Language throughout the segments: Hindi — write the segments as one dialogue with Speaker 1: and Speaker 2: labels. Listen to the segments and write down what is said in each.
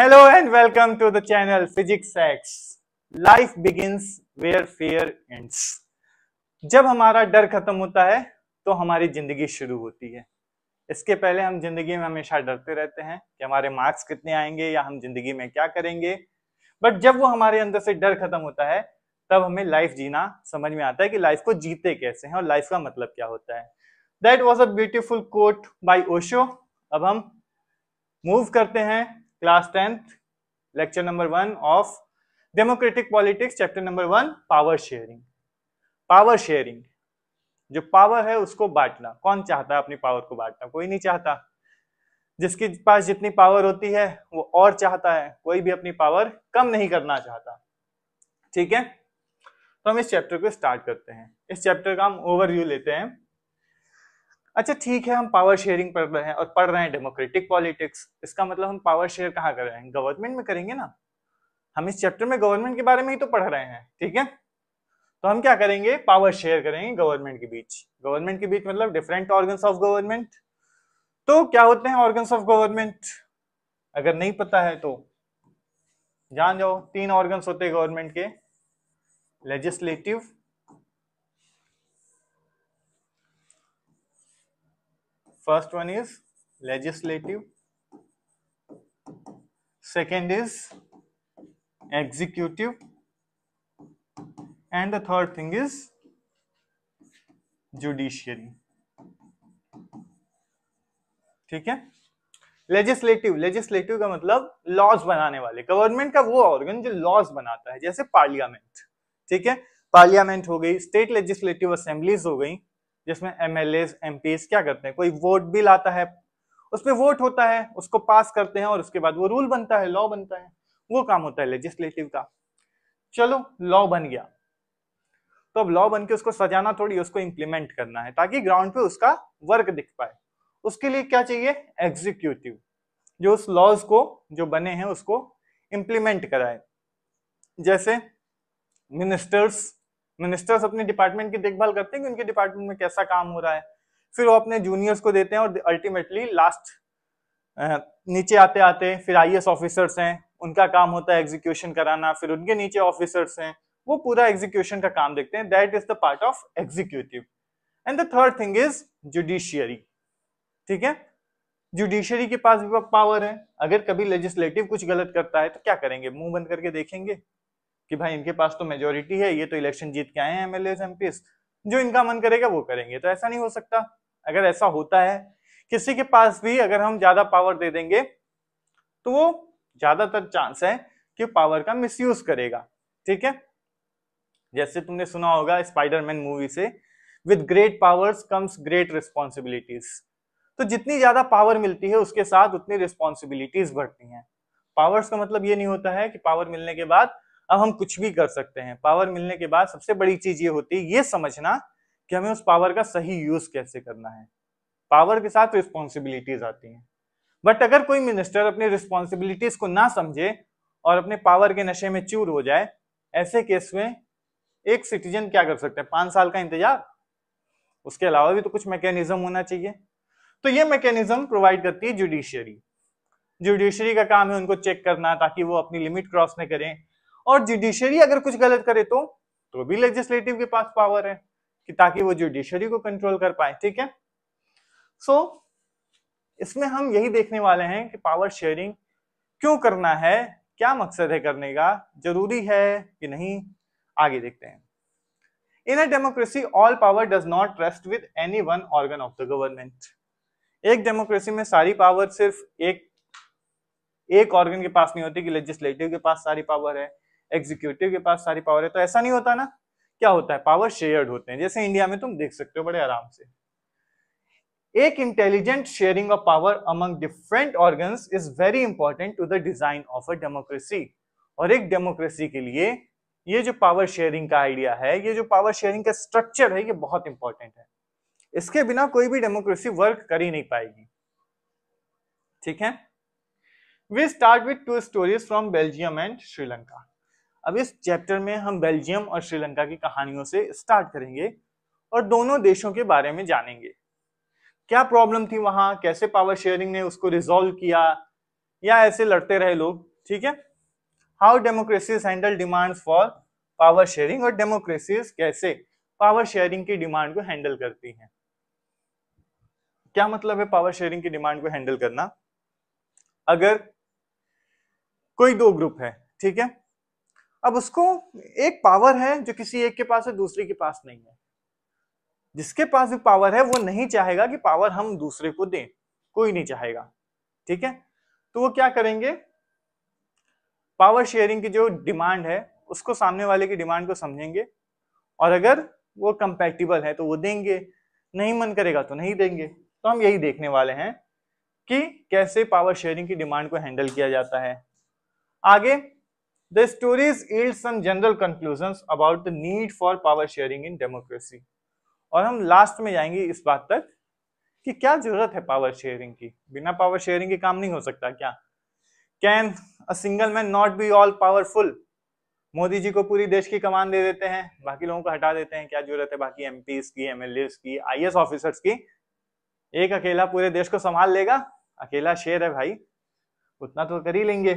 Speaker 1: Hello and welcome to the channel Physics Facts. Life begins where fear ends. जब हमारा डर खत्म होता है तो हमारी जिंदगी शुरू होती है। इसके पहले हम जिंदगी में हमेशा डरते रहते हैं कि हमारे मार्क्स कितने आएंगे या हम जिंदगी में क्या करेंगे, बट जब वो हमारे अंदर से डर खत्म होता है तब हमें लाइफ जीना समझ में आता है कि लाइफ को जीते कैसे हैं और लाइफ का मतलब क्या होता है। That was a beautiful quote by Osho. अब हम मूव करते हैं class 10th lecture number 1 of democratic politics, chapter number 1 power sharing. Power sharing, जो पावर है उसको बांटना। कौन चाहता है अपनी पावर को बांटना? कोई नहीं चाहता। जिसके पास जितनी पावर होती है वो और चाहता है, कोई भी अपनी पावर कम नहीं करना चाहता। ठीक है, तो हम इस चैप्टर को स्टार्ट करते हैं। इस चैप्टर का हम ओवरव्यू लेते हैं। अच्छा ठीक है, हम पावर शेयरिंग पढ़ रहे हैं और पढ़ रहे हैं डेमोक्रेटिक पॉलिटिक्स। इसका मतलब हम पावर शेयर कहाँ कर रहे हैं? गवर्नमेंट में करेंगे ना। हम इस चैप्टर में गवर्नमेंट के बारे में ही तो पढ़ रहे हैं। ठीक है, तो हम क्या करेंगे? पावर शेयर करेंगे गवर्नमेंट के बीच। गवर्नमेंट के बीच मतलब डिफरेंट ऑर्गन्स ऑफ गवर्नमेंट। तो क्या होते हैं ऑर्गन्स ऑफ गवर्नमेंट? अगर नहीं पता है तो जान जाओ। 3 ऑर्गन्स होते हैं गवर्नमेंट के। Legislative, first one is legislative, second is executive, and the third thing is judiciary. ठीक है, लेजिस्लेटिव, लेजिस्लेटिव का मतलब लॉज बनाने वाले। गवर्नमेंट का वो ऑर्गन जो लॉज बनाता है, जैसे पार्लियामेंट। ठीक है, पार्लियामेंट हो गई, स्टेट लेजिस्लेटिव असेंबलीज हो गई, जिसमें एमएलएस एमपीज क्या करते हैं? कोई वोट बिल आता है, उसपे वोट होता है, उसको पास करते हैं और उसके बाद वो रूल बनता है, लॉ बनता है। वो काम होता है लेजिस्लेटिव का। चलो लॉ बन गया, तो अब लॉ बन के उसको सजाना थोड़ी, उसको इंप्लीमेंट करना है ताकि ग्राउंड पे उसका वर्क दिख पाए। उसके लिए क्या चाहिए? एग्जीक्यूटिव, जो उस लॉज को जो बने हैं उसको इंप्लीमेंट कराए। जैसे मिनिस्टर्स अपने डिपार्टमेंट की देखभाल करते हैं कि उनके डिपार्टमेंट में कैसा काम हो रहा है, फिर वो अपने जूनियर्स को देते हैं और अल्टीमेटली लास्ट नीचे आते आते फिर आईएएस ऑफिसर्स हैं, उनका काम होता है एग्जीक्यूशन कराना। फिर उनके नीचे ऑफिसर्स हैं, वो पूरा एग्जीक्यूशन का काम देखते हैं। That is the part of executive. And the third thing is judiciary. ठीक है, जुडिशियरी के पास भी पावर है। अगर कभी लेजिस्लेटिव कुछ गलत करता है तो क्या करेंगे? मुंह बंद करके देखेंगे कि भाई इनके पास तो मेजोरिटी है, ये तो इलेक्शन जीत के आए हैं एमएलए एमपीस, जो इनका मन करेगा वो करेंगे। तो ऐसा नहीं हो सकता। अगर ऐसा होता है किसी के पास भी, अगर हम ज्यादा पावर दे देंगे तो वो ज्यादातर चांस है कि पावर का मिसयूज करेगा। ठीक है, जैसे तुमने सुना होगा स्पाइडरमैन मूवी से, with great powers comes great responsibilities. तो जितनी ज्यादा पावर मिलती है उसके साथ उतनी रिस्पॉन्सिबिलिटीज बढ़ती हैं। पावर्स का मतलब ये नहीं होता है कि पावर मिलने के बाद अब हम कुछ भी कर सकते हैं। पावर मिलने के बाद सबसे बड़ी चीज ये होती है ये समझना कि हमें उस पावर का सही यूज कैसे करना है। पावर के साथ रिस्पॉन्सिबिलिटीज आती हैं। बट अगर कोई मिनिस्टर अपनी रिस्पॉन्सिबिलिटीज को ना समझे और अपने पावर के नशे में चूर हो जाए, ऐसे केस में एक सिटीजन क्या कर सकते हैं? 5 साल का इंतजार। उसके अलावा भी तो कुछ मैकेनिज्म होना चाहिए। तो ये मैकेनिज्म प्रोवाइड करती है जुडिशियरी। जुडिशियरी का काम है उनको चेक करना ताकि वो अपनी लिमिट क्रॉस न करें। और जुडिशियरी अगर कुछ गलत करे तो भी लेजिस्लेटिव के पास पावर है कि ताकि वो जुडिशियरी को कंट्रोल कर पाए। ठीक है, सो इसमें हम यही देखने वाले हैं कि पावर शेयरिंग क्यों करना है, क्या मकसद है करने का, जरूरी है कि नहीं, आगे देखते हैं। In a democracy all power does not rest with any one organ of the government. एक डेमोक्रेसी में सारी पावर सिर्फ एक ऑर्गन के पास नहीं होती कि लेजिस्लेटिव के पास सारी पावर है, एग्जीक्यूटिव के पास सारी पावर है। तो ऐसा नहीं होता ना। क्या होता है? पावर शेयर्ड होते हैं। जैसे इंडिया में तुम देख सकते हो बड़े आराम से। एक intelligent sharing of power among different organs is very important to the design of a democracy. और एक डेमोक्रेसी के लिए ये जो पावर शेयरिंग का आइडिया है, ये जो पावर शेयरिंग का स्ट्रक्चर है, ये बहुत इंपॉर्टेंट है। इसके बिना कोई भी डेमोक्रेसी वर्क कर ही नहीं पाएगी। ठीक है, we start with 2 stories from Belgium and Sri Lanka. अब इस चैप्टर में हम बेल्जियम और श्रीलंका की कहानियों से स्टार्ट करेंगे और दोनों देशों के बारे में जानेंगे। क्या प्रॉब्लम थी वहां, कैसे पावर शेयरिंग ने उसको रिजॉल्व किया, या ऐसे लड़ते रहे लोग, ठीक है। How democracies handle demands for power sharing, और डेमोक्रेसीज कैसे पावर शेयरिंग की डिमांड को हैंडल करती हैं। क्या मतलब है पावर शेयरिंग की डिमांड को हैंडल करना? अगर कोई दो ग्रुप है, ठीक है, अब उसको एक पावर है जो किसी एक के पास है, दूसरे के पास नहीं है। जिसके पास भी पावर है वो नहीं चाहेगा कि पावर हम दूसरे को दें, कोई नहीं चाहेगा, ठीक है। तो वो क्या करेंगे, पावर शेयरिंग की जो डिमांड है उसको सामने वाले की डिमांड को समझेंगे, और अगर वो कंपैटिबल है तो वो देंगे, नहीं मन करेगा तो नहीं देंगे। तो हम यही देखने वाले हैं कि कैसे पावर शेयरिंग की डिमांड को हैंडल किया जाता है। आगे, the stories yield some general conclusions about the need for power sharing in democracy, और हम लास्ट में जाएंगे इस बात तक कि क्या जरूरत है पावर शेयरिंग की, बिना पावर शेयरिंग के काम नहीं हो सकता क्या? Can a single man not be all powerful? Modi ji को पूरी देश की कमान दे देते हैं, बाकी लोगों को हटा देते हैं, क्या जरूरत है बाकी एमपीज की, एमएलएस की, आईएएस ऑफिसर्स की? एक अकेला पूरे देश को संभाल लेगा? अकेला शेर है भाई, उतना तो कर ही लेंगे,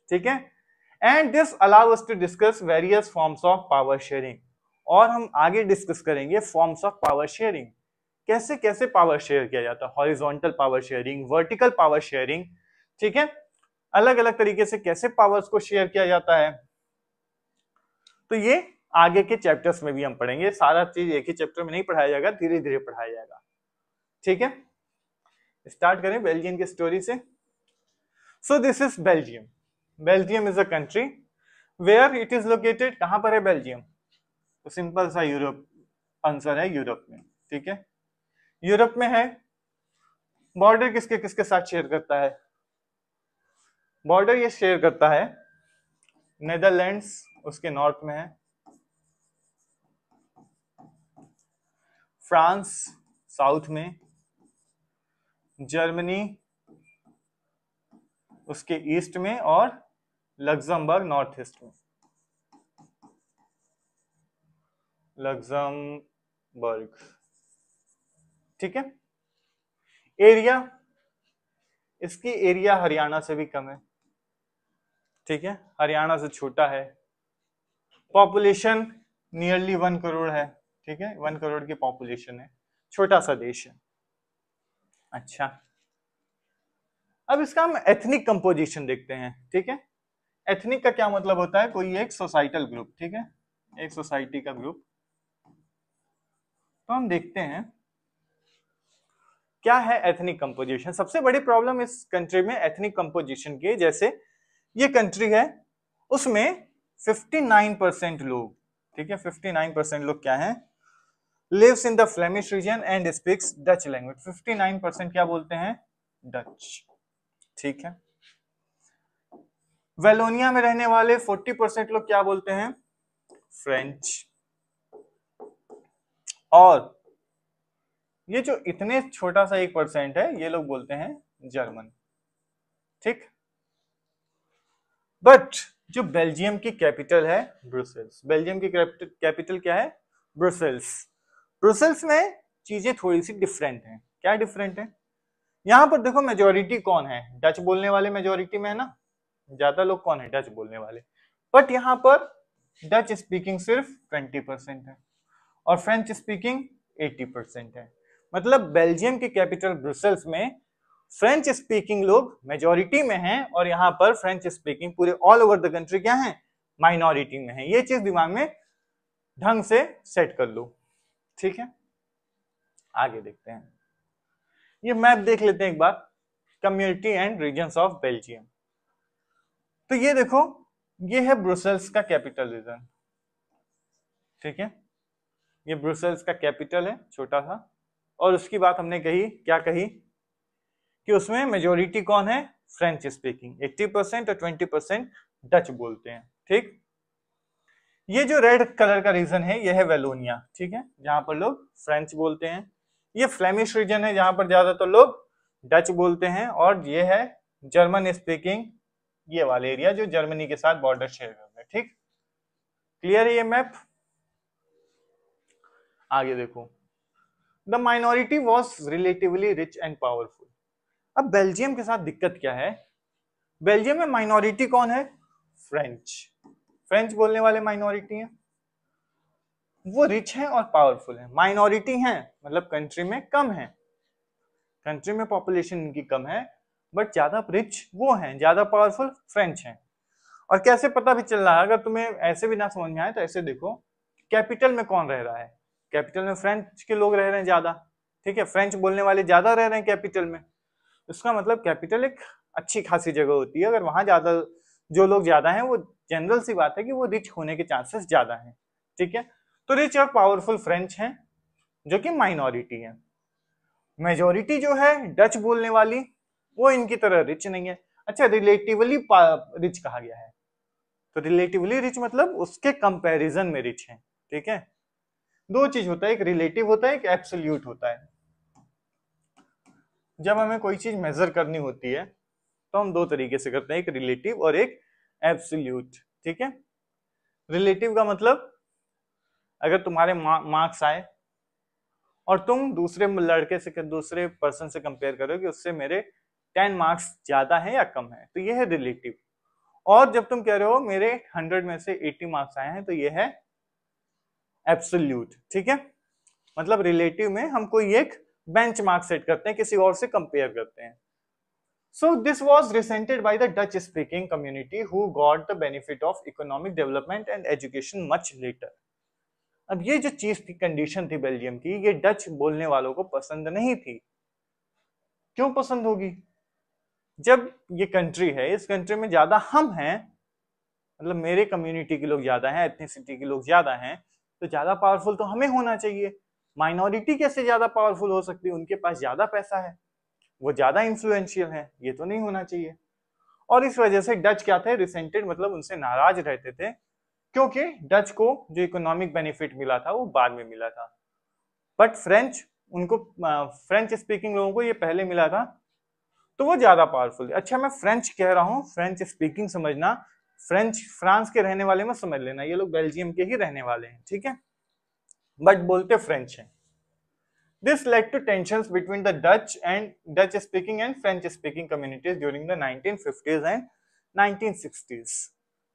Speaker 1: ठीक है। And this allow us to discuss various forms of power sharing, और हम आगे डिस्कस करेंगे फॉर्म्स ऑफ पावर शेयरिंग, कैसे कैसे पावर शेयर किया जाता है, horizontal power sharing, vertical power sharing, ठीक है, अलग अलग तरीके से कैसे पावर्स को शेयर किया जाता है। तो ये आगे के चैप्टर्स में भी हम पढ़ेंगे, सारा चीज एक ही चैप्टर में नहीं पढ़ाया जाएगा, धीरे धीरे पढ़ाया जाएगा, ठीक है। स्टार्ट करें बेल्जियम की स्टोरी से। So this is Belgium. Belgium is a country where it is located. कहां पर है बेल्जियम? तो सिंपल सा यूरोप, आंसर है यूरोप में, ठीक है, यूरोप में है। बॉर्डर किसके किसके साथ शेयर करता है? बॉर्डर ये शेयर करता है नेदरलैंड्स उसके नॉर्थ में है, फ्रांस साउथ में, जर्मनी उसके ईस्ट में, और लग्जमबर्ग नॉर्थ ईस्ट में। लग्जमबर्ग, ठीक है। एरिया, इसकी एरिया हरियाणा से भी कम है, ठीक है, हरियाणा से छोटा है। पॉपुलेशन नियरली 1 करोड़ है, ठीक है, 1 करोड़ की पॉपुलेशन है, छोटा सा देश है। अच्छा, अब इसका हम एथनिक कंपोजिशन देखते हैं, ठीक है। एथनिक का क्या मतलब होता है? कोई एक सोसाइटल ग्रुप, ठीक है, एक सोसाइटी का ग्रुप। तो हम देखते हैं क्या है एथनिक कंपोजिशन। सबसे बड़ी प्रॉब्लम इस कंट्री में एथनिक कंपोजिशन की, जैसे ये कंट्री है उसमें 59% लोग, ठीक है, 59% लोग क्या है? Lives in the Flemish region and speaks Dutch language. 59% क्या बोलते हैं? डच, ठीक है। वेलोनिया में रहने वाले 40% लोग क्या बोलते हैं? फ्रेंच। और ये जो इतने छोटा सा 1% है, ये लोग बोलते हैं जर्मन, ठीक। बट जो बेल्जियम की कैपिटल है ब्रुसेल्स, बेल्जियम की कैपिटल क्या है? ब्रुसेल्स। ब्रुसेल्स में चीजें थोड़ी सी डिफरेंट हैं। क्या डिफरेंट है? यहां पर देखो मेजोरिटी कौन है? डच बोलने वाले मेजोरिटी में है ना, ज्यादा लोग कौन है? डच बोलने वाले। बट यहां पर डच स्पीकिंग सिर्फ 20% है और फ्रेंच स्पीकिंग 80% है। मतलब बेल्जियम की कैपिटल ब्रुसेल्स में फ्रेंच स्पीकिंग लोग मेजोरिटी में हैं और यहाँ पर फ्रेंच स्पीकिंग पूरे ऑल ओवर द कंट्री क्या है? माइनॉरिटी में है। ये चीज दिमाग में ढंग से सेट कर लो, ठीक है। आगे देखते हैं, ये मैप देख लेते हैं एक बार, community and regions of Belgium. तो ये देखो, ये है ब्रुसेल्स का कैपिटल रीजन, ठीक है, ये ब्रुसेल्स का कैपिटल है छोटा सा। और उसकी बात हमने कही, क्या कही? कि उसमें मेजोरिटी कौन है? फ्रेंच स्पीकिंग 80% और 20% डच बोलते हैं, ठीक। ये जो रेड कलर का रीजन है ये है वेलोनिया, ठीक है, जहां पर लोग फ्रेंच बोलते हैं। ये फ्लेमिश रीजन है जहां पर ज्यादातर लोग डच बोलते हैं। और ये है जर्मन स्पीकिंग, ये वाले एरिया जो जर्मनी के साथ बॉर्डर शेयर करते हैं, ठीक। क्लियर है ये मैप? आगे देखो, the minority was relatively rich and powerful. अब बेल्जियम के साथ दिक्कत क्या है? बेल्जियम में माइनॉरिटी कौन है? फ्रेंच। फ्रेंच बोलने वाले माइनॉरिटी हैं, वो रिच हैं और पावरफुल हैं। माइनॉरिटी हैं मतलब कंट्री में कम है, कंट्री में पॉपुलेशन इनकी कम है, बट ज्यादा रिच वो हैं, ज्यादा पावरफुल फ्रेंच हैं। और कैसे पता भी चल रहा है, अगर तुम्हें ऐसे भी ना समझ में आए तो ऐसे देखो, कैपिटल में कौन रह रहा है? कैपिटल में फ्रेंच के लोग रह रहे हैं ज्यादा, ठीक है, फ्रेंच बोलने वाले ज्यादा रह रहे हैं कैपिटल में। इसका मतलब कैपिटल एक अच्छी खासी जगह होती है, अगर वहां ज्यादा जो लोग ज्यादा हैं, वो जनरल सी बात है कि वो रिच होने के चांसेस ज्यादा हैं, ठीक है। तो रिच और पावरफुल फ्रेंच हैं जो कि माइनॉरिटी है। मेजोरिटी जो है डच बोलने वाली, वो इनकी तरह रिच नहीं है। अच्छा, रिलेटिवली रिच कहा गया है, तो रिलेटिवली रिच मतलब उसके कंपैरिजन में रिच है, ठीक है। दो चीज होता है, एक रिलेटिव होता है, एक एब्सोल्यूट होता है। जब हमें कोई चीज मेजर करनी होती है तो हम दो तरीके से करते हैं, एक रिलेटिव और एक एब्सोल्यूट, ठीक है। रिलेटिव का मतलब, अगर तुम्हारे मार्क्स आए और तुम दूसरे लड़के से, दूसरे पर्सन से कंपेयर करो कि उससे मेरे 10 मार्क्स ज्यादा है या कम है, तो ये है रिलेटिव। और जब तुम कह रहे हो मेरे 100 में से 80 मार्क्स आए हैं, तो ये है एब्सोल्यूट, ठीक है। मतलब रिलेटिव में हम कोई एक बेंचमार्क सेट करते हैं, किसी और से कंपेयर करते हैं। So this was resented by the Dutch speaking community who got the benefit of economic development and education much later. अब ये जो चीज थी, कंडीशन थी बेल्जियम की, ये डच बोलने वालों को पसंद नहीं थी। क्यों पसंद होगी? जब ये कंट्री है, इस कंट्री में ज्यादा हम हैं, मतलब मेरे कम्युनिटी के लोग ज्यादा हैं, एथनिसिटी के लोग ज्यादा हैं, तो ज्यादा पावरफुल तो हमें होना चाहिए। माइनॉरिटी कैसे ज्यादा पावरफुल हो सकती है? उनके पास ज्यादा पैसा है, वो ज्यादा इन्फ्लुएंशियल है, ये तो नहीं होना चाहिए। और इस वजह से डच क्या थे? रिसेंटेड, मतलब उनसे नाराज रहते थे, क्योंकि डच को जो इकोनॉमिक बेनिफिट मिला था वो बाद में मिला था, बट फ्रेंच, उनको फ्रेंच स्पीकिंग लोगों को ये पहले मिला था, तो वो ज्यादा पावरफुल है। अच्छा, मैं फ्रेंच कह रहा हूँ, फ्रेंच स्पीकिंग समझना, फ्रेंच फ्रांस के रहने वाले मत समझ लेना, ये लोग बेल्जियम के ही रहने वाले हैं, ठीक है, बट बोलते फ्रेंच हैं। This led to tensions between the Dutch-speaking and French-speaking communities during the 1950s and 1960s.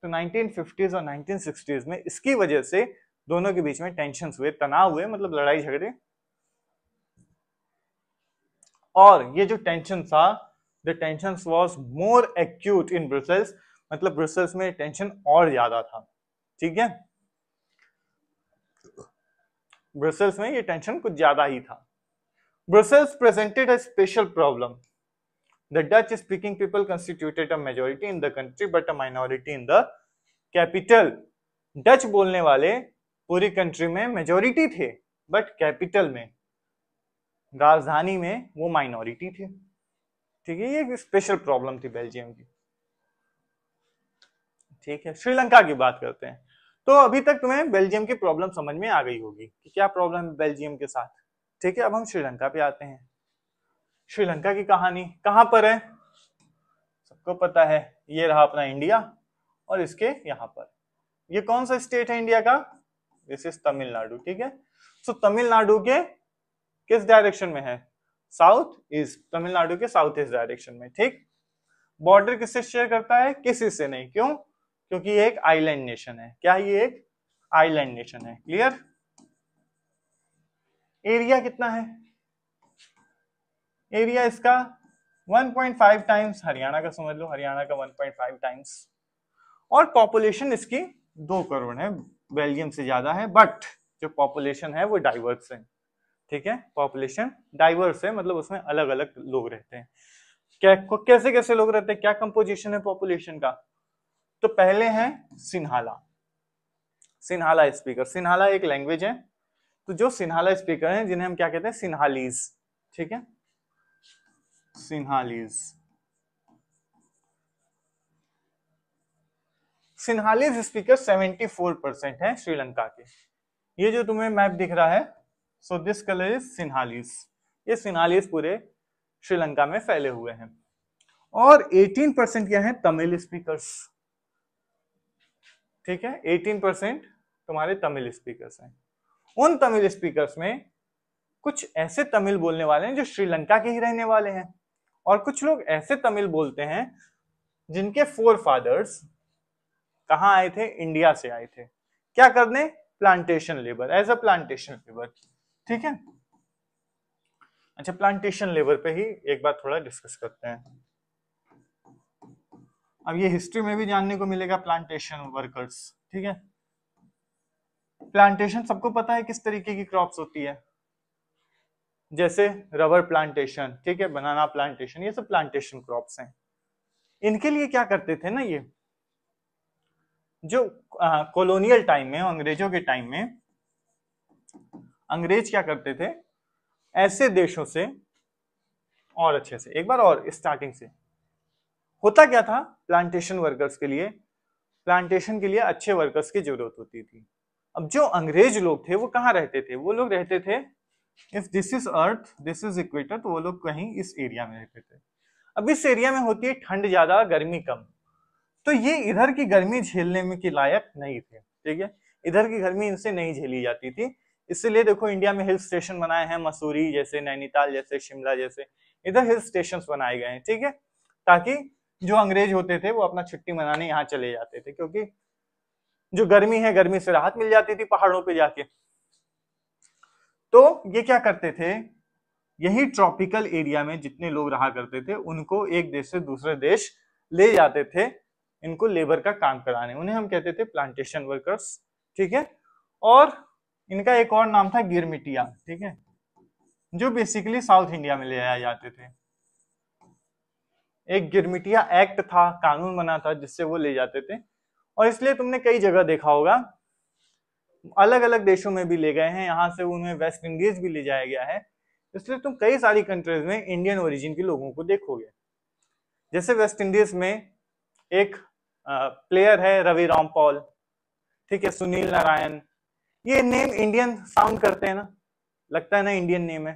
Speaker 1: तो 1950s और 1960s में इसकी वजह से दोनों के बीच में टेंशंस हुए, तनाव हुए, मतलब लड़ाई झगड़े। और ये जो टेंशन था, the tensions was more acute in Brussels, मतलब ब्रुसेल्स में टेंशन और ज्यादा था, ठीक है। ब्रुसेल्स में ये टेंशन कुछ ज्यादा ही था। Brussels presented a special problem. The Dutch-speaking people constituted a majority in the country, but a minority in the capital. Dutch बोलने वाले पूरी कंट्री में मेजोरिटी थे, बट कैपिटल में, राजधानी में, वो माइनॉरिटी थे, ठीक है। ये स्पेशल प्रॉब्लम थी बेल्जियम की, ठीक है। श्रीलंका की बात करते हैं। तो अभी तक तुम्हें बेल्जियम की प्रॉब्लम समझ में आ गई होगी कि क्या प्रॉब्लम है बेल्जियम के साथ, ठीक है। अब हम श्रीलंका पे आते हैं। श्रीलंका की कहानी कहां पर है? सबको पता है, ये रहा अपना इंडिया, और इसके यहां पर, ये कौन सा स्टेट है इंडिया का? दिस इज तमिलनाडु, ठीक है। सो तमिलनाडु के किस डायरेक्शन में है? साउथ ईस्ट, तमिलनाडु के साउथ ईस्ट डायरेक्शन में, ठीक। बॉर्डर किससे शेयर करता है? किसी से नहीं। क्यों? क्योंकि ये एक आइलैंड नेशन है। क्या ये एक आइलैंड नेशन है? क्लियर। एरिया कितना है? एरिया इसका 1.5 टाइम्स हरियाणा का, समझ लो हरियाणा का 1.5 टाइम्स। और पॉपुलेशन इसकी 2 करोड़ है, बेल्जियम से ज्यादा है, बट जो पॉपुलेशन है वो डाइवर्स है, ठीक है। पॉपुलेशन डाइवर्स है, मतलब उसमें अलग अलग लोग रहते हैं। कैसे कैसे लोग रहते हैं, क्या कंपोजिशन है पॉपुलेशन का? तो पहले है सिन्हाला, सिन्हाला स्पीकर। सिन्हाला एक लैंग्वेज है, तो जो सिन्हाला स्पीकर हैं जिन्हें हम क्या कहते हैं? सिन्हालीज, ठीक है, सिन्हालीज। सिन्हालीज स्पीकर 74% है श्रीलंका के। ये जो तुम्हें मैप दिख रहा है, so this colour is Sinhalese. ये सिन्हालीज पूरे श्रीलंका में फैले हुए हैं। और 18% क्या है? तमिल स्पीकर्स, ठीक है। 18% तुम्हारे तमिल स्पीकर्स हैं। उन तमिल स्पीकर्स में कुछ ऐसे तमिल बोलने वाले हैं जो श्रीलंका के ही रहने वाले हैं, और कुछ लोग ऐसे तमिल बोलते हैं जिनके फोर फादर्स कहाँ आए थे, इंडिया से आए थे, क्या करने, plantation labour, as a plantation labour. ठीक है, अच्छा प्लांटेशन लेबर पे ही एक बार थोड़ा डिस्कस करते हैं। अब ये हिस्ट्री में भी जानने को मिलेगा प्लांटेशन वर्कर्स। ठीक है, प्लांटेशन सबको पता है किस तरीके की क्रॉप्स होती है, जैसे रबर प्लांटेशन, ठीक है, बनाना प्लांटेशन, ये सब प्लांटेशन क्रॉप्स हैं। इनके लिए क्या करते थे ना, ये जो कॉलोनियल टाइम में, अंग्रेजों के टाइम में, अंग्रेज क्या करते थे, ऐसे देशों से, और अच्छे से एक बार और स्टार्टिंग से होता क्या था, प्लांटेशन वर्कर्स के लिए, प्लांटेशन के लिए अच्छे वर्कर्स की जरूरत होती थी। अब जो अंग्रेज लोग थे वो कहाँ रहते थे, वो लोग रहते थे, if this is earth this is equator, तो वो लोग कहीं इस एरिया में रहते थे। अब इस एरिया में होती है ठंड ज्यादा गर्मी कम, तो ये इधर की गर्मी झेलने में के लायक नहीं थे। ठीक है, इधर की गर्मी इनसे नहीं झेली जाती थी, इसलिए देखो इंडिया में हिल स्टेशन बनाए हैं, मसूरी जैसे, नैनीताल जैसे, शिमला जैसे, इधर हिल स्टेशन बनाए गए हैं। ठीक है, ताकि जो अंग्रेज होते थे वो अपना छुट्टी मनाने यहाँ चले जाते थे, क्योंकि जो गर्मी है, गर्मी से राहत मिल जाती थी पहाड़ों पे जाके। तो ये क्या करते थे, यही ट्रॉपिकल एरिया में जितने लोग रहा करते थे उनको एक देश से दूसरे देश ले जाते थे, इनको लेबर का काम कराने, उन्हें हम कहते थे प्लांटेशन वर्कर्स। ठीक है, और इनका एक और नाम था गिरमिटिया। ठीक है, जो बेसिकली साउथ इंडिया में ले आए जाते थे। एक गिरमिटिया एक्ट था, कानून बना था जिससे वो ले जाते थे, और इसलिए तुमने कई जगह देखा होगा, अलग अलग देशों में भी ले गए हैं, यहाँ से उन्हें वेस्ट इंडीज भी ले जाया गया है, इसलिए तुम कई सारी कंट्रीज में इंडियन ओरिजिन के लोगों को देखोगे। जैसे वेस्ट इंडीज में एक प्लेयर है रवि रामपॉल, ठीक है, सुनील नारायण, ये नेम इंडियन साउंड करते हैं ना, लगता है ना इंडियन नेम है।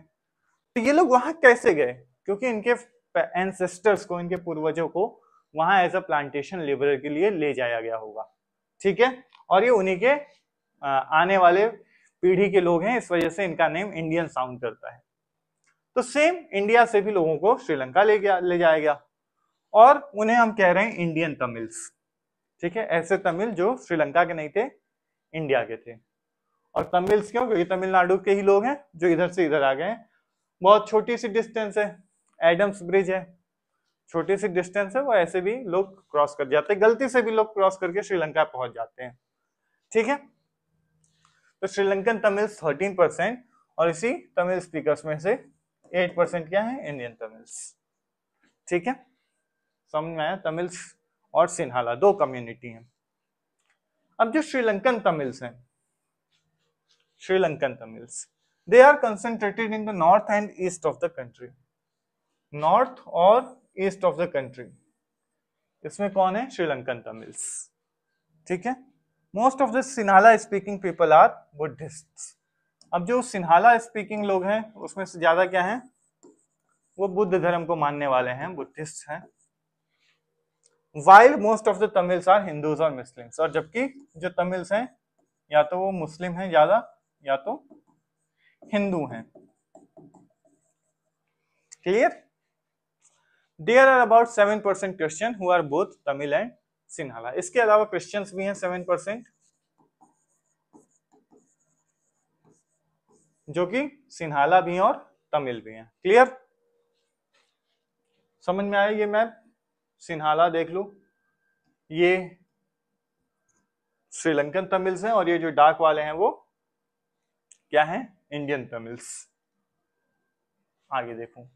Speaker 1: तो ये लोग वहां कैसे गए, क्योंकि इनके एंसेस्टर्स को, इनके पूर्वजों को वहां एज अ प्लांटेशन लेबर के लिए ले जाया गया होगा। ठीक है, और ये उन्हीं के आने वाले पीढ़ी के लोग हैं, इस वजह से इनका नेम इंडियन साउंड करता है। तो सेम इंडिया से भी लोगों को श्रीलंका ले जाया गया, और उन्हें हम कह रहे हैं इंडियन तमिल्स। ठीक है, ऐसे तमिल जो श्रीलंका के नहीं थे, इंडिया के थे। और तमिल्स क्यों, क्योंकि तमिलनाडु के ही लोग हैं जो इधर से इधर आ गए हैं। बहुत छोटी सी डिस्टेंस है, एडम्स ब्रिज है, छोटी सी डिस्टेंस है, वो ऐसे भी लोग क्रॉस कर जाते हैं, गलती से भी लोग क्रॉस करके श्रीलंका पहुंच जाते हैं। ठीक है, तो श्रीलंकन तमिल्स 13%, और इसी तमिल स्पीकर्स में से 8% क्या है, इंडियन तमिल्स। ठीक है, समझ में आया, तमिल्स और सिन्हाला दो कम्युनिटी हैं। अब जो श्रीलंकन तमिल्स हैं, Sri Lankan Tamils, they are concentrated in the north and east of the country, north और ईस्ट ऑफ द कंट्री, इसमें कौन है, श्रीलंकन तमिल्स। ठीक है, most of the Sinhala speaking people are Buddhists. अब जो सिन्हाला स्पीकिंग लोग हैं उसमें से ज्यादा क्या है, वो बुद्ध धर्म को मानने वाले हैं, बुद्धिस्ट हैं। While most of the Tamils are Hindus और मुस्लिम्स, और जबकि जो तमिल्स हैं या तो वो मुस्लिम हैं ज्यादा या तो हिंदू हैं। Clear, there are about 7% Christian who are both Tamil and Sinhala. इसके अलावा क्रिश्चियंस भी हैं 7%, जो कि सिन्हाला भी हैं और तमिल भी हैं। क्लियर, समझ में आया ये मैप, सिन्हाला देख लो, ये श्रीलंकन तमिल्स हैं, और ये जो डार्क वाले हैं वो क्या है, इंडियन तमिल्स। आगे देखो,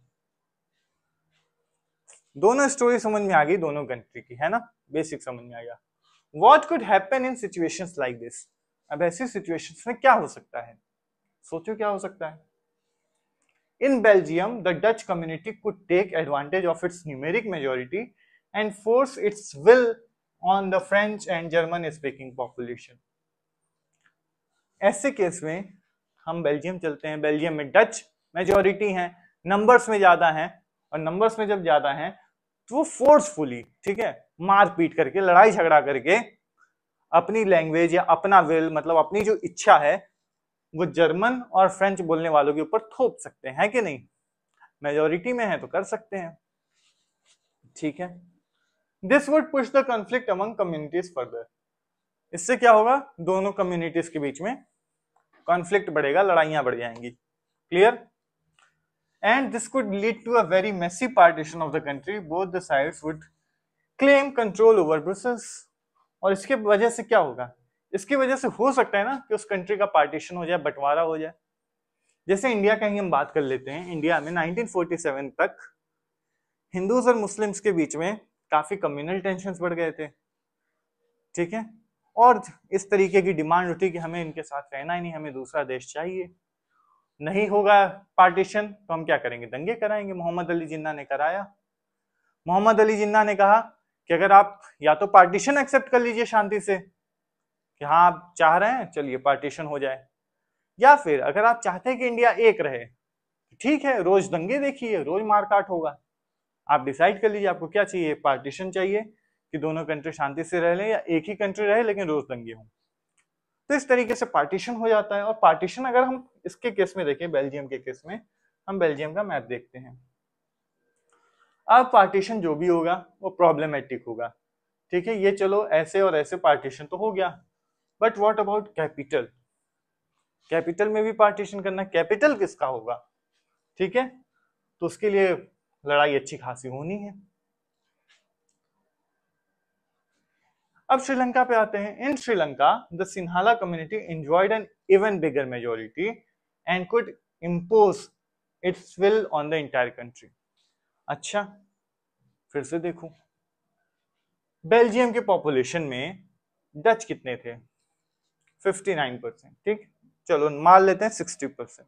Speaker 1: दोनों स्टोरी समझ में आ गई, दोनों कंट्री की, है ना, बेसिक समझ में आ गया। What could happen in situations like this? अब ऐसी सिचुएशंस में क्या हो सकता है, सोचो क्या हो सकता है। In Belgium, the Dutch community could take advantage of its numeric majority and force its will on the French and German speaking population. ऐसे केस में हम बेल्जियम चलते हैं, बेल्जियम में डच मेजॉरिटी है, नंबर्स में ज्यादा है, और नंबर्स में जब ज्यादा है तो वो फोर्सफुली, ठीक है, मारपीट करके, लड़ाई झगड़ा करके अपनी लैंग्वेज या अपना विल, मतलब अपनी जो इच्छा है, वो जर्मन और फ्रेंच बोलने वालों के ऊपर थोप सकते हैं कि नहीं, मेजॉरिटी में है तो कर सकते हैं। ठीक है, this would push the conflict among communities further. इससे क्या होगा, दोनों कम्युनिटीज के बीच में कॉन्फ्लिक्ट बढ़ेगा, लड़ाइयां बढ़ जाएंगी। Clear? And this could lead to a very messy partition of the country, both the sides would claim control over Brussels. और इसके वजह से क्या होगा, इसकी वजह से हो सकता है ना कि उस कंट्री का पार्टीशन हो जाए, बंटवारा हो जाए। जैसे इंडिया का ही हम बात कर लेते हैं, इंडिया में 1947 तक हिंदूज और मुस्लिम्स के बीच में काफी कम्युनल टेंशन्स बढ़ गए थे, ठीक है, और इस तरीके की डिमांड उठी कि हमें इनके साथ रहना ही नहीं, हमें दूसरा देश चाहिए। नहीं होगा पार्टीशन तो हम क्या करेंगे, दंगे कराएंगे। मोहम्मद अली जिन्ना ने कराया। मोहम्मद अली जिन्ना ने कहा कि अगर आप या तो पार्टीशन एक्सेप्ट कर लीजिए शांति से कि हाँ आप चाह रहे हैं, चलिए पार्टीशन हो जाए, या फिर अगर आप चाहते हैं कि इंडिया एक रहे, ठीक है, रोज दंगे देखिए, रोज मारकाट होगा, आप डिसाइड कर लीजिए आपको क्या चाहिए, पार्टीशन चाहिए कि दोनों कंट्री शांति से रह लें, या एक ही कंट्री रहे लेकिन रोज दंगे हों। तो इस तरीके से पार्टीशन हो जाता है। और पार्टीशन अगर हम इसके केस में देखें, बेल्जियम के केस में, हम बेल्जियम का मैप देखते हैं। अब पार्टीशन जो भी होगा वो प्रॉब्लमेटिक होगा, ठीक है, ये चलो ऐसे और ऐसे पार्टीशन तो हो गया, but what about capital? Capital में भी पार्टीशन करना, कैपिटल किसका होगा, ठीक है, तो उसके लिए लड़ाई अच्छी खासी होनी है। अब श्रीलंका पे आते हैं। In Sri Lanka the Sinhala community enjoyed an even bigger majority and could impose its will on the entire country. अच्छा, फिर से देखो, बेल्जियम के पॉपुलेशन में डच कितने थे, 59%, ठीक, चलो मान लेते हैं 60%।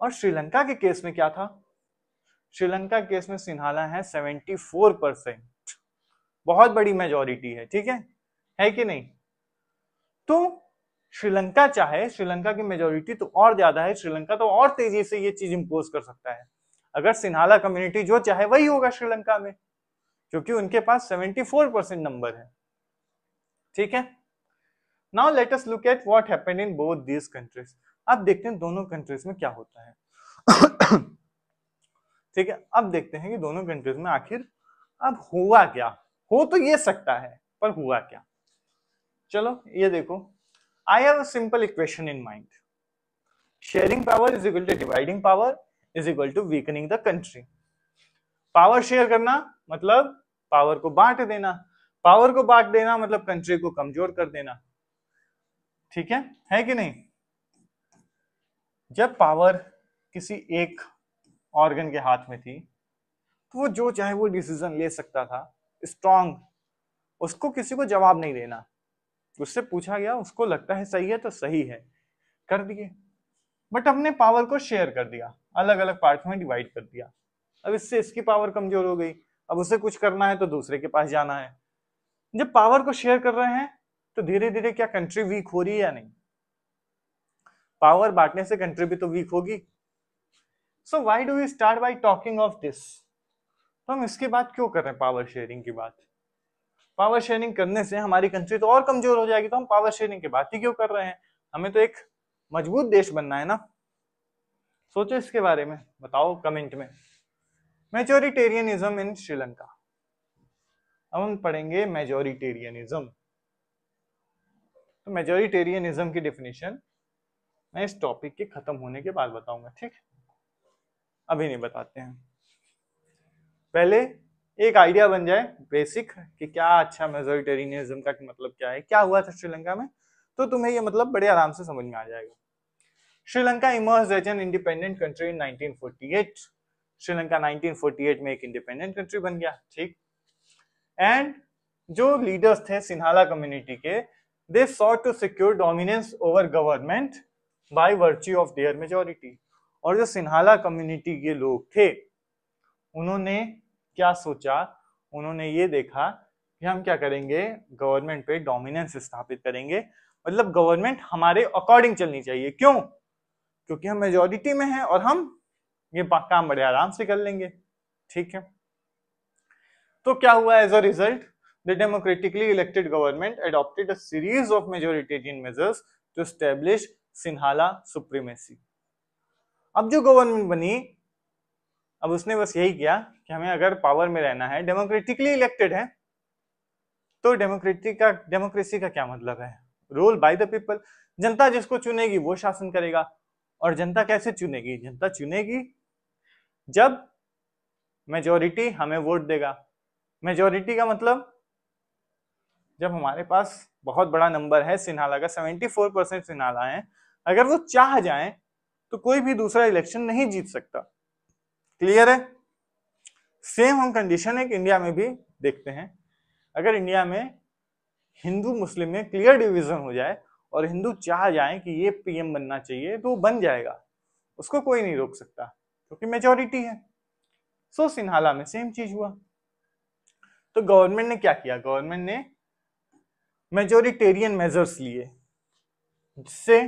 Speaker 1: और श्रीलंका के केस में क्या था, श्रीलंका के केस में सिन्हाला है 74%, बहुत बड़ी मेजॉरिटी है, ठीक है कि नहीं? तो श्रीलंका चाहे, श्रीलंका की मेजॉरिटी तो और ज्यादा है, श्रीलंका तो और तेजी से ये चीज इंपोज कर सकता है। अगर सिन्हाला कम्युनिटी जो चाहे वही होगा श्रीलंका में, क्योंकि उनके पास 74% नंबर है, ठीक है। Now let us look at what happened in both these countries. अब देखते हैं दोनों कंट्रीज में क्या होता है। ठीक है, अब देखते हैं कि दोनों कंट्रीज में आखिर अब हुआ क्या। हो तो ये सकता है, पर हुआ क्या, चलो ये देखो। I have a simple equation in mind, sharing power is equal to dividing power is equal to weakening the country. Power share करना मतलब पावर को बांट देना, पावर को बांट देना मतलब कंट्री को कमजोर कर देना, ठीक है कि नहीं? जब पावर किसी एक ऑर्गन के हाथ में थी तो वो जो चाहे वो डिसीजन ले सकता था, स्ट्रांग, उसको किसी को जवाब नहीं देना, उससे पूछा गया, उसको लगता है सही है तो सही है, कर दिए। बट हमने पावर को शेयर कर दिया, अलग अलग पार्ट में डिवाइड कर दिया। अब इससे इसकी पावर कमजोर हो गई, अब उसे कुछ करना है तो दूसरे के पास जाना है। जब पावर को शेयर कर रहे हैं तो धीरे धीरे क्या कंट्री वीक हो रही है या नहीं? पावर बांटने से कंट्री भी तो वीक होगी। So why do we start by talking of this? तो हम इसकी बात क्यों कर रहे हैं, पावर शेयरिंग की बात? पावर शेयरिंग करने से हमारी कंट्री तो और कमजोर हो जाएगी, तो हम पावर शेयरिंग की बात ही क्यों कर रहे हैं? हमें तो एक मजबूत देश बनना है ना। सोचो इसके बारे में, बताओ कमेंट में। मेजोरिटेरियनिज्म इन श्रीलंका। अब हम पढ़ेंगे मेजोरिटेरियनिज्म। तो मेजोरिटेरियनिज्म की डेफिनेशन मैं इस टॉपिक के खत्म होने के बाद बताऊंगा, ठीक? अभी नहीं बताते हैं, पहले एक आइडिया बन जाए बेसिक कि क्या अच्छा मेजोरिटेरियनिज्म का मतलब क्या है, क्या हुआ था श्रीलंका में, तो तुम्हें ये मतलब बड़े आराम से समझ में आ जाएगा। Sri Lanka emerged as an independent country in 1948। Sri Lanka 1948 में एक इंडिपेंडेंट कंट्री बन गया, ठीक। एंड जो लीडर्स थे सिन्हाला कम्युनिटी के, they sought to secure dominance over government by virtue of their majority. और जो सिन्हाला कम्युनिटी के लोग थे उन्होंने क्या सोचा, उन्होंने ये देखा कि हम क्या करेंगे, गवर्नमेंट पे डोमिनेंस स्थापित करेंगे, मतलब गवर्नमेंट हमारे अकॉर्डिंग चलनी चाहिए। क्यों? क्योंकि हम मेजॉरिटी में हैं और हम ये काम बड़े आराम से कर लेंगे, ठीक है। तो क्या हुआ as a result? The democratically elected government adopted a series of majoritarian measures to establish Sinhala supremacy. अब जो गवर्नमेंट बनी, अब उसने बस यही किया कि हमें अगर पावर में रहना है, डेमोक्रेटिकली इलेक्टेड है, तो डेमोक्रेसी का क्या मतलब है? Rule by the people. जनता जिसको चुनेगी वो शासन करेगा। और जनता कैसे चुनेगी? जनता चुनेगी जब मेजोरिटी हमें वोट देगा। मेजोरिटी का मतलब जब हमारे पास बहुत बड़ा नंबर है, सिन्हाला का 74% सिन्हाला है, अगर वो चाह जाए तो कोई भी दूसरा इलेक्शन नहीं जीत सकता। क्लियर है? सेम हम कंडीशन एक इंडिया में भी देखते हैं। अगर इंडिया में हिंदू मुस्लिम में क्लियर डिवीजन हो जाए और हिंदू चाह जाए कि ये पीएम बनना चाहिए तो वो बन जाएगा, उसको कोई नहीं रोक सकता क्योंकि मेजोरिटी है। सो सिन्हाला में सेम चीज हुआ। तो गवर्नमेंट ने क्या किया? गवर्नमेंट ने मेजोरिटेरियन मेजर्स लिए जिससे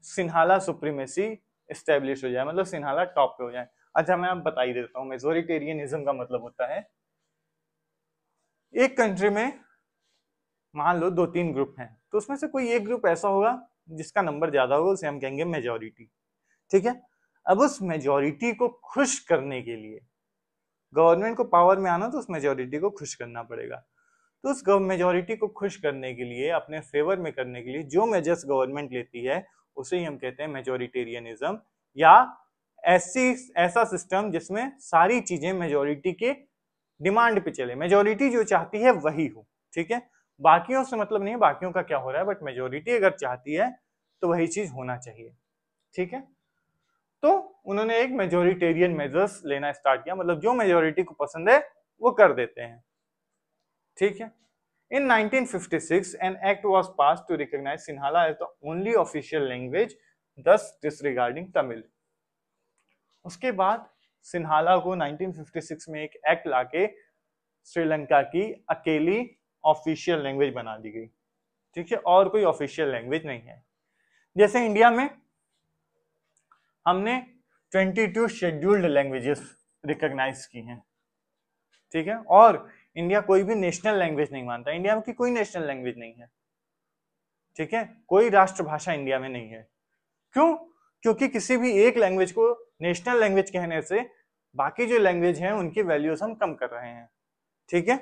Speaker 1: सिन्हाला सुप्रीमेसी एस्टेब्लिश हो जाए, मतलब सिन्हाला टॉप पे हो जाए। अच्छा, मैं अब बता ही देता हूँ मेजोरिटेरियनिज्म का मतलब होता है एक कंट्री में मान लो 2-3 ग्रुप हैं, तो उसमें से कोई एक ग्रुप ऐसा होगा जिसका नंबर ज्यादा होगा, उसे हम कहेंगे मेजोरिटी। ठीक है? अब उस मेजोरिटी को खुश करने के लिए गवर्नमेंट को पावर में आना, तो उस मेजोरिटी को खुश करना पड़ेगा। तो उस मेजोरिटी को खुश करने के लिए, अपने फेवर में करने के लिए जो मेजर्स गवर्नमेंट लेती है उसे ही हम कहते हैं मेजोरिटेरियनिज्म, या ऐसा सिस्टम जिसमें सारी चीजें मेजोरिटी के डिमांड पे चले, मेजोरिटी जो चाहती है वही हो। ठीक है? बाकियों से मतलब नहीं है बाकियों का क्या हो रहा है, बट मेजोरिटी अगर चाहती है तो वही चीज होना चाहिए। ठीक है? तो उन्होंने एक मेजोरिटेरियन मेजर्स लेना स्टार्ट किया, मतलब जो मेजोरिटी को पसंद है वो कर देते हैं। ठीक है? In 1956, an act was passed to recognize Sinhala as the only official language, thus disregarding Tamil. उसके बाद सिन्हाला को 1956 में एक एक्ट लाके श्रीलंका की अकेली ऑफिशियल लैंग्वेज बना दी गई। ठीक है? और कोई ऑफिशियल लैंग्वेज नहीं है। जैसे इंडिया में हमने 22 शेड्यूल्ड लैंग्वेजेस रिकॉग्नाइज की हैं। ठीक है? और इंडिया कोई भी नेशनल लैंग्वेज नहीं मानता, इंडिया की कोई नेशनल लैंग्वेज नहीं है। ठीक है? कोई राष्ट्रभाषा इंडिया में नहीं है। क्यों? क्योंकि किसी भी एक लैंग्वेज को नेशनल लैंग्वेज कहने से बाकी जो लैंग्वेज हैं उनकी वैल्यूज हम कम कर रहे हैं। ठीक है?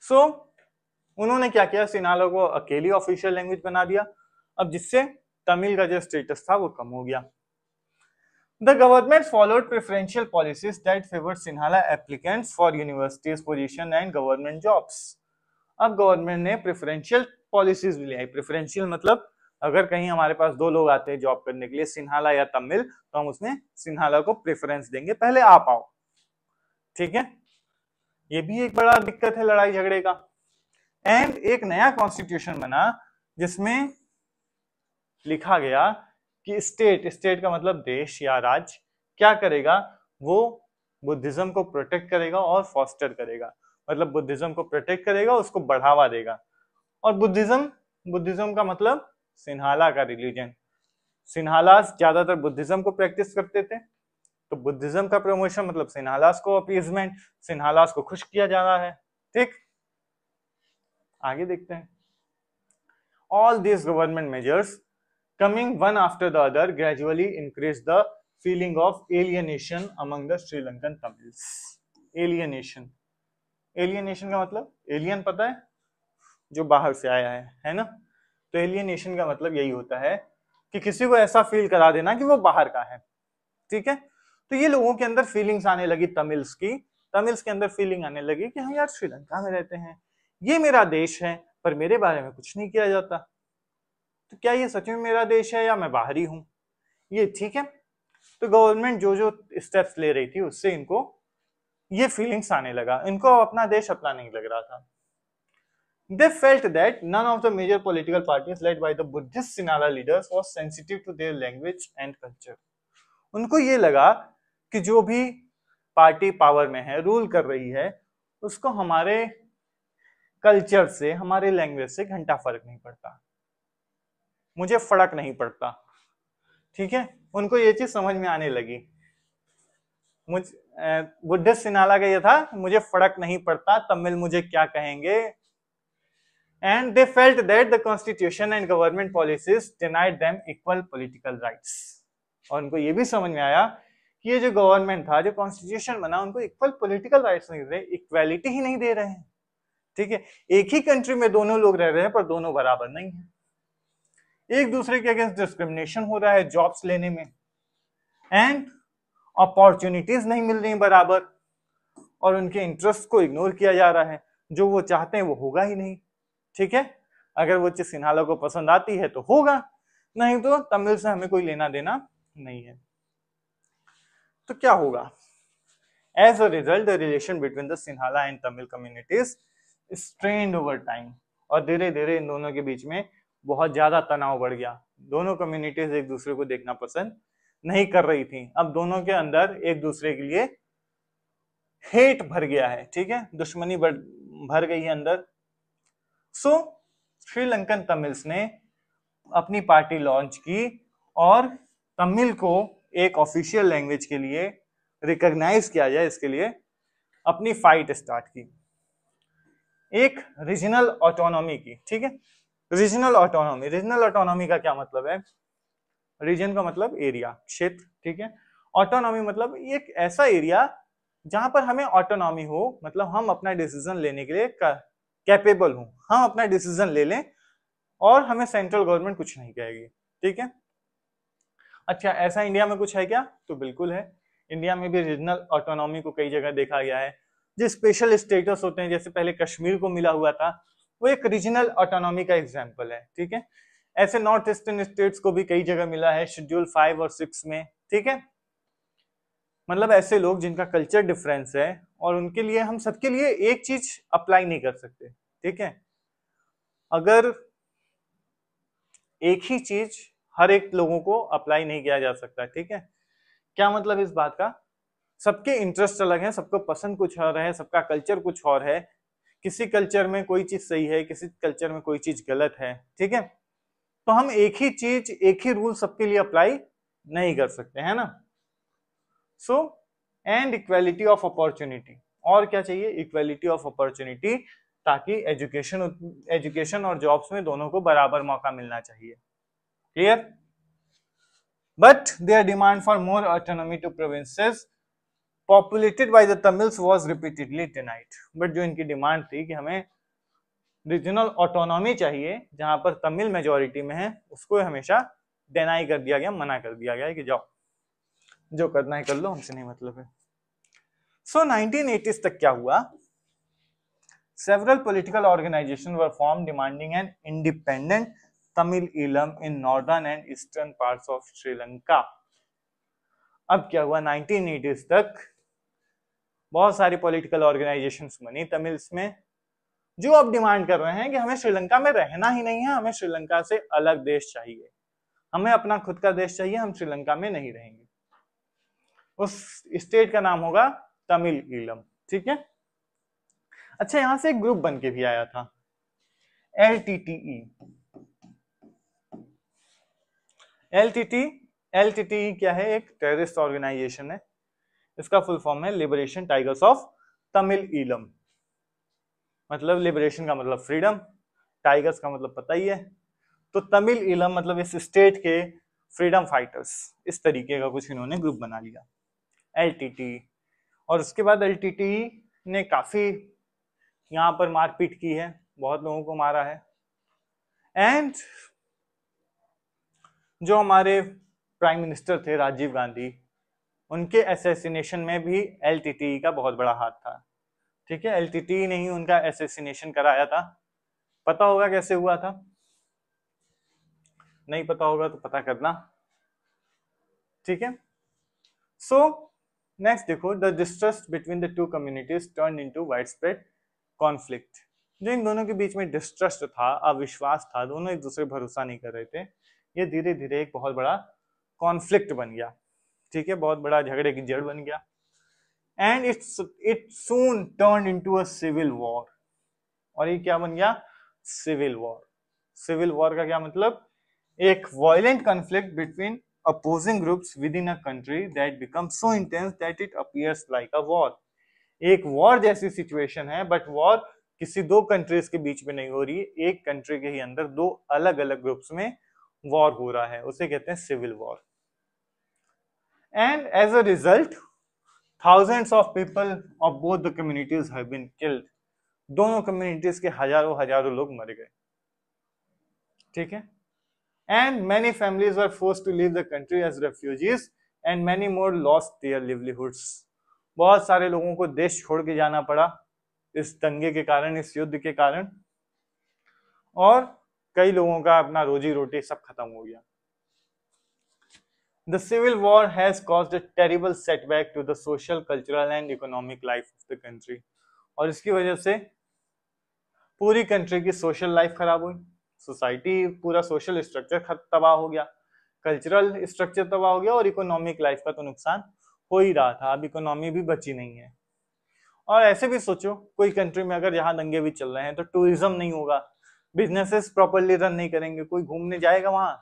Speaker 1: सो उन्होंने क्या किया? सिन्हाला को अकेली ऑफिशियल लैंग्वेज बना दिया, अब जिससे तमिल का जो स्टेटस था वो कम हो गया। The government followed preferential policies that favored Sinhala applicants for universities position and government jobs. अब गवर्नमेंट ने प्रेफरेंशियल पॉलिसीज भी ली। प्रेफरेंशियल मतलब अगर कहीं हमारे पास 2 लोग आते हैं जॉब करने के लिए, सिन्हाला या तमिल, तो हम उसमें सिन्हाला को प्रेफरेंस देंगे, पहले आप आओ। ठीक है? ये भी एक बड़ा दिक्कत है लड़ाई झगड़े का। एंड एक नया कॉन्स्टिट्यूशन बना जिसमें लिखा गया कि स्टेट का मतलब देश या राज्य क्या करेगा? वो बुद्धिज्म को प्रोटेक्ट करेगा और फॉस्टर करेगा, मतलब बुद्धिज्म को प्रोटेक्ट करेगा, उसको बढ़ावा देगा। और बुद्धिज्म का मतलब सिन्हाला का रिलीजन। सिन्हालास ज्यादातर बुद्धिज्म को प्रैक्टिस करते थे, तो बुद्धिज्म का प्रमोशन मतलब सिन्हालास को अपीजमेंट, सिन्हालास को खुश किया जा रहा है। ठीक? आगे देखते हैं। All this government measures coming one after the other gradually increased the feeling of alienation among the Sri Lankan Tamils. Alienation का मतलब एलियन पता है? जो बाहर से आया है ना? तो एलियनेशन का मतलब यही होता है कि किसी को ऐसा फील करा देना कि वो बाहर का है। ठीक है? तो ये लोगों के अंदर फीलिंग्स आने लगी तमिल्स के अंदर फीलिंग आने लगी कि हाँ यार, श्रीलंका में रहते हैं, ये मेरा देश है, पर मेरे बारे में कुछ नहीं किया जाता, तो क्या ये सच में मेरा देश है या मैं बाहरी हूं? ये ठीक है? तो गवर्नमेंट जो जो स्टेप्स ले रही थी उससे इनको ये फीलिंग्स आने लगा, इनको अपना देश अपना नहीं लग रहा था। They felt that none of the major political parties led by the Buddhist Sinhala leaders was sensitive to their language and culture. उनको ये लगा कि जो भी पार्टी पावर में है, रूल कर रही है, उसको हमारे कल्चर से, हमारे लैंग्वेज से घंटा फर्क नहीं पड़ता, मुझे फर्क नहीं पड़ता। ठीक है? उनको ये चीज समझ में आने लगी। बुद्धिस्ट सिन्हाला का ये था, मुझे फर्क नहीं पड़ता तमिल मुझे क्या कहेंगे। And they felt that the constitution and government policies denied them equal political rights. और उनको ये भी समझ में आया कि ये जो गवर्नमेंट था, जो कॉन्स्टिट्यूशन बना, उनको इक्वल पॉलिटिकल राइट्स नहीं दे रहे, इक्वालिटी ही नहीं दे रहे हैं। ठीक है, एक ही कंट्री में दोनों लोग रह रहे हैं पर दोनों बराबर नहीं है, एक दूसरे के अगेंस्ट डिस्क्रिमिनेशन हो रहा है जॉब्स लेने में, एंड अपॉर्चुनिटीज नहीं मिल रही बराबर, और उनके इंटरेस्ट को इग्नोर किया जा रहा है। जो वो चाहते हैं वो होगा ही नहीं। ठीक है, अगर वो चीज सिन्हाला को पसंद आती है तो होगा, नहीं तो तमिल से हमें कोई लेना देना नहीं है। तो क्या होगा? As a result the relation between the Sinhala and Tamil communities strained over time, और धीरे धीरे इन दोनों के बीच में बहुत ज्यादा तनाव बढ़ गया। दोनों कम्युनिटीज एक दूसरे को देखना पसंद नहीं कर रही थी। अब दोनों के अंदर एक दूसरे के लिए हेट भर गया है। ठीक है, दुश्मनी भर गई है अंदर। सो श्रीलंकन तमिल्स ने अपनी पार्टी लॉन्च की और तमिल को एक ऑफिशियल लैंग्वेज के लिए रिकॉग्नाइज किया जाए, इसके लिए अपनी फाइट स्टार्ट की, एक रीजनल ऑटोनॉमी की। ठीक है, रीजनल ऑटोनॉमी, रीजनल ऑटोनॉमी का क्या मतलब है? रीजन का मतलब एरिया, क्षेत्र। ठीक है, ऑटोनॉमी मतलब एक ऐसा एरिया जहां पर हमें ऑटोनॉमी हो, मतलब हम अपना डिसीजन लेने के लिए कैपेबल हो, हम अपना डिसीजन ले लें और हमें सेंट्रल गवर्नमेंट कुछ नहीं कहेगी। ठीक है, अच्छा ऐसा इंडिया में कुछ है क्या? तो बिल्कुल है। इंडिया में भी रीजनल ऑटोनॉमी को कई जगह देखा गया है। जो स्पेशल स्टेटस होते हैं, जैसे पहले कश्मीर को मिला हुआ था, वो एक रीजनल ऑटोनॉमी का एग्जाम्पल है। ठीक है, ऐसे नॉर्थ ईस्टर्न स्टेट्स को भी कई जगह मिला है, शेड्यूल 5 और 6 में। ठीक है, मतलब ऐसे लोग जिनका कल्चर डिफरेंस है और उनके लिए हम सबके लिए एक चीज अप्लाई नहीं कर सकते। ठीक है, अगर एक ही चीज हर एक लोगों को अप्लाई नहीं किया जा सकता। ठीक है, क्या मतलब इस बात का? सबके इंटरेस्ट अलग हैं, सबको पसंद कुछ और है, सबका कल्चर कुछ और है, किसी कल्चर में कोई चीज सही है, किसी कल्चर में कोई चीज गलत है। ठीक है, तो हम एक ही चीज, एक ही रूल सबके लिए अप्लाई नहीं कर सकते, है ना। So and equality of opportunity, और क्या चाहिए? इक्वालिटी ऑफ अपॉर्चुनिटी, ताकि एजुकेशन और जॉब्स में दोनों को बराबर मौका मिलना चाहिए। Clear? But their demand for more autonomy to provinces populated by the Tamils was repeatedly denied। But जो इनकी डिमांड थी कि हमें रीजनल ऑटोनॉमी चाहिए जहां पर तमिल मेजोरिटी में है, उसको हमेशा डिनाई कर दिया गया, मना कर दिया गया कि जाओ जो करना है कर लो, हमसे नहीं मतलब है। सो 1980s तक क्या हुआ? Several political organizations were formed demanding an independent Tamil Eelam in northern and eastern parts of Sri Lanka। अब क्या हुआ? 1980s तक बहुत सारी पॉलिटिकल ऑर्गेनाइजेशंस बनी तमिल्स में, जो अब डिमांड कर रहे हैं कि हमें श्रीलंका में रहना ही नहीं है, हमें श्रीलंका से अलग देश चाहिए, हमें अपना खुद का देश चाहिए, हम श्रीलंका में नहीं रहेंगे। उस स्टेट का नाम होगा तमिल ईलम। ठीक है, अच्छा यहां से एक ग्रुप बन के भी आया था, LTTE। LTTE क्या है? एक टेररिस्ट ऑर्गेनाइजेशन है। इसका फुल फॉर्म है liberation tigers of Tamil Eelam. मतलब लिबरेशन का मतलब फ्रीडम, टाइगर्स का मतलब पता ही है, तो तमिल ईलम मतलब इस स्टेट के फ्रीडम फाइटर्स। इस तरीके का कुछ इन्होंने ग्रुप बना लिया, LTTE। और उसके बाद LTTE ने काफी यहाँ पर मारपीट की है, बहुत लोगों को मारा है, एंड जो हमारे प्राइम मिनिस्टर थे राजीव गांधी, उनके असैसिनेशन में भी LTTE का बहुत बड़ा हाथ था। ठीक है, LTTE ने ही उनका असैसिनेशन कराया था। पता होगा कैसे हुआ था? नहीं पता होगा तो पता करना। ठीक है, सो नेक्स्ट देखो, the distrust between the two communities turn into widespread conflict. जो इन दोनों के बीच में डिस्ट्रस्ट था, अविश्वास था, दोनों एक दूसरे भरोसा नहीं कर रहे थे, ये धीरे धीरे एक बहुत बड़ा कॉन्फ्लिक्ट बन गया। ठीक है, बहुत बड़ा झगड़े की जड़ बन गया, and it soon turn into a civil war. और ये क्या बन गया? Civil war. सिविल वॉर का क्या मतलब? एक violent conflict between opposing groups within a country that becomes so intense that it appears like a war। एक वॉर जैसी सिचुएशन है, बट वॉर किसी दो कंट्रीज के बीच में नहीं हो रही, एक कंट्री के ही अंदर दो अलग अलग ग्रुप्स में वॉर हो रहा है, उसे कहते हैं civil war. And as a result thousands of people of both the communities have been killed. दोनों कम्युनिटीज के हजारों हजारों लोग मर गए, ठीक है। And many families were forced to leave the country as refugees and many more lost their livelihoods. बहुत सारे लोगों को देश छोड़ के जाना पड़ा इस दंगे के कारण, इस युद्ध के कारण, और कई लोगों का अपना रोजी रोटी सब खत्म हो गया। The civil war has caused a terrible setback to the social, cultural and economic life of the country. और इसकी वजह से पूरी कंट्री की सोशल लाइफ खराब हुई, सोसाइटी पूरा सोशल स्ट्रक्चर तबाह हो गया, कल्चरल स्ट्रक्चर तबाह हो गया, और इकोनॉमिक लाइफ का तो नुकसान हो ही रहा था, अब इकोनॉमी भी बची नहीं है। और ऐसे भी सोचो, कोई कंट्री में अगर यहाँ दंगे भी चल रहे हैं तो टूरिज्म नहीं होगा, बिजनेसेस प्रॉपरली रन नहीं करेंगे, कोई घूमने जाएगा वहां?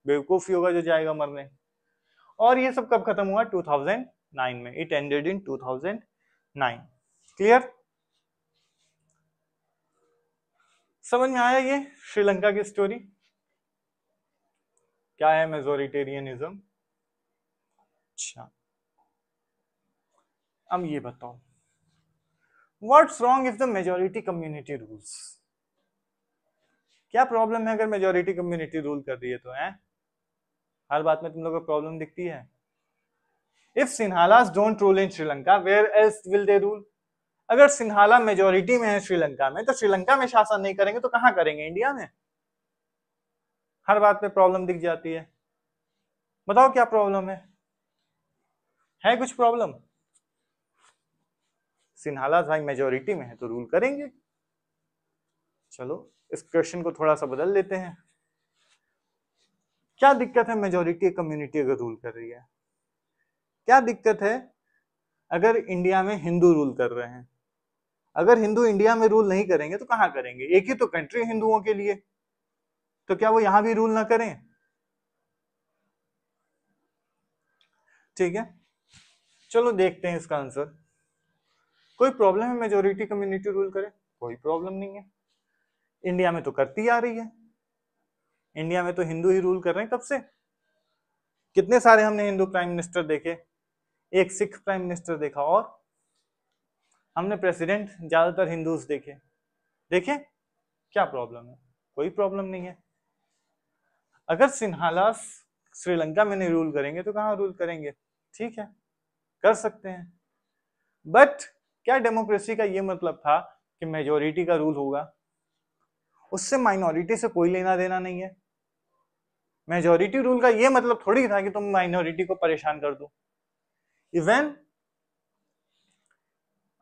Speaker 1: बेवकूफी होगा जो जाएगा मरने। और ये सब कब खत्म हुआ? 2009 में। It ended in 2009। क्लियर? समझ में आया ये श्रीलंका की स्टोरी? क्या है मेजोरिटेरियनिज्म? अच्छा, अब ये बताओ, what's wrong if the majority community rules? क्या प्रॉब्लम है अगर मेजोरिटी कम्युनिटी रूल कर रही है तो? है हर बात में तुम लोगों को प्रॉब्लम दिखती है। If Sinhalas don't rule in Sri Lanka, where else will they rule? अगर सिन्हाला मेजोरिटी में है श्रीलंका में, तो श्रीलंका में शासन नहीं करेंगे तो कहां करेंगे? इंडिया में। हर बात में प्रॉब्लम दिख जाती है। बताओ क्या प्रॉब्लम है कुछ प्रॉब्लम? सिन्हाला भाई मेजोरिटी में है तो रूल करेंगे। चलो इस क्वेश्चन को थोड़ा सा बदल लेते हैं। क्या दिक्कत है मेजोरिटी कम्युनिटी अगर रूल कर रही है? क्या दिक्कत है अगर इंडिया में हिंदू रूल कर रहे हैं? अगर हिंदू इंडिया में रूल नहीं करेंगे तो कहां करेंगे? एक ही तो कंट्री हिंदुओं के लिए, तो क्या वो यहां भी रूल ना करें? ठीक है, चलो देखते हैं इसका आंसर। कोई प्रॉब्लम है मेजोरिटी कम्युनिटी रूल करे? कोई प्रॉब्लम नहीं है, इंडिया में तो करती आ रही है। इंडिया में तो हिंदू ही रूल कर रहे हैं कब से। कितने सारे हमने हिंदू प्राइम मिनिस्टर देखे, एक सिख प्राइम मिनिस्टर देखा, और हमने प्रेसिडेंट ज्यादातर हिंदूज देखे। क्या प्रॉब्लम है? कोई प्रॉब्लम नहीं है। अगर सिन्हाला श्रीलंका में नहीं रूल करेंगे तो कहां रूल करेंगे? ठीक है, कर सकते हैं, बट क्या डेमोक्रेसी का ये मतलब था कि मेजोरिटी का रूल होगा? उससे माइनॉरिटी से कोई लेना देना नहीं है। मेजोरिटी रूल का ये मतलब थोड़ी था कि तुम माइनॉरिटी को परेशान कर दो। इवन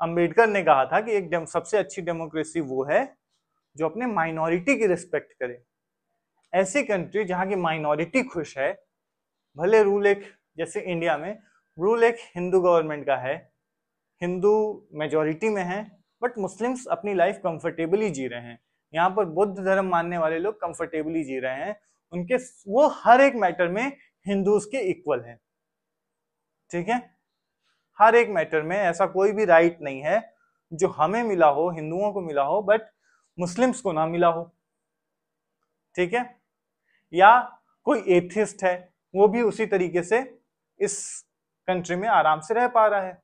Speaker 1: अंबेडकर ने कहा था कि एक सबसे अच्छी डेमोक्रेसी वो है जो अपने माइनॉरिटी की रिस्पेक्ट करे। ऐसी कंट्री जहां की माइनॉरिटी खुश है, भले रूल एक, जैसे इंडिया में रूल एक हिंदू गवर्नमेंट का है, हिंदू मेजोरिटी में है, बट मुस्लिम्स अपनी लाइफ कंफर्टेबली जी रहे हैं। यहाँ पर बुद्ध धर्म मानने वाले लोग कंफर्टेबली जी रहे हैं, उनके वो हर एक मैटर में हिंदूज के इक्वल है। ठीक है, हर एक मैटर में ऐसा कोई भी राइट नहीं है जो हमें मिला हो, हिंदुओं को मिला हो, बट मुस्लिम्स को ना मिला हो। ठीक है, या कोई एथिस्ट है, वो भी उसी तरीके से इस कंट्री में आराम से रह पा रहा है,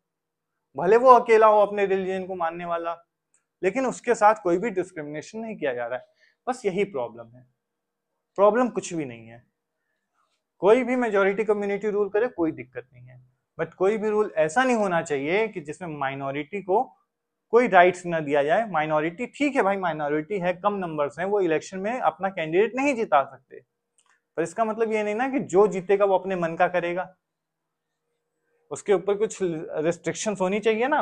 Speaker 1: भले वो अकेला हो अपने रिलीजन को मानने वाला, लेकिन उसके साथ कोई भी डिस्क्रिमिनेशन नहीं किया जा रहा है। बस यही प्रॉब्लम है, प्रॉब्लम कुछ भी नहीं है। कोई भी मेजोरिटी कम्युनिटी रूल करे कोई दिक्कत नहीं है, बट कोई भी रूल ऐसा नहीं होना चाहिए कि जिसमें माइनॉरिटी को कोई राइट्स न दिया जाए। माइनॉरिटी ठीक है भाई, माइनॉरिटी है, कम नंबर्स हैं, वो इलेक्शन में अपना कैंडिडेट नहीं जिता सकते, पर इसका मतलब ये नहीं ना कि जो जीतेगा वो अपने मन का करेगा। उसके ऊपर कुछ रिस्ट्रिक्शंस होनी चाहिए ना,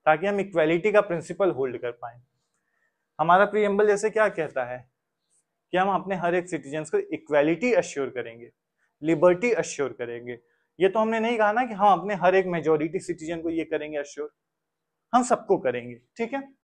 Speaker 1: ताकि हम इक्वालिटी का प्रिंसिपल होल्ड कर पाए। हमारा प्रीएम्बल जैसे क्या कहता है कि हम अपने हर एक सिटीजन को इक्वालिटी अश्योर करेंगे, लिबर्टी अश्योर करेंगे। ये तो हमने नहीं कहा ना कि हम अपने हर एक मेजोरिटी सिटीजन को ये करेंगे अश्योर, हम सबको करेंगे। ठीक है।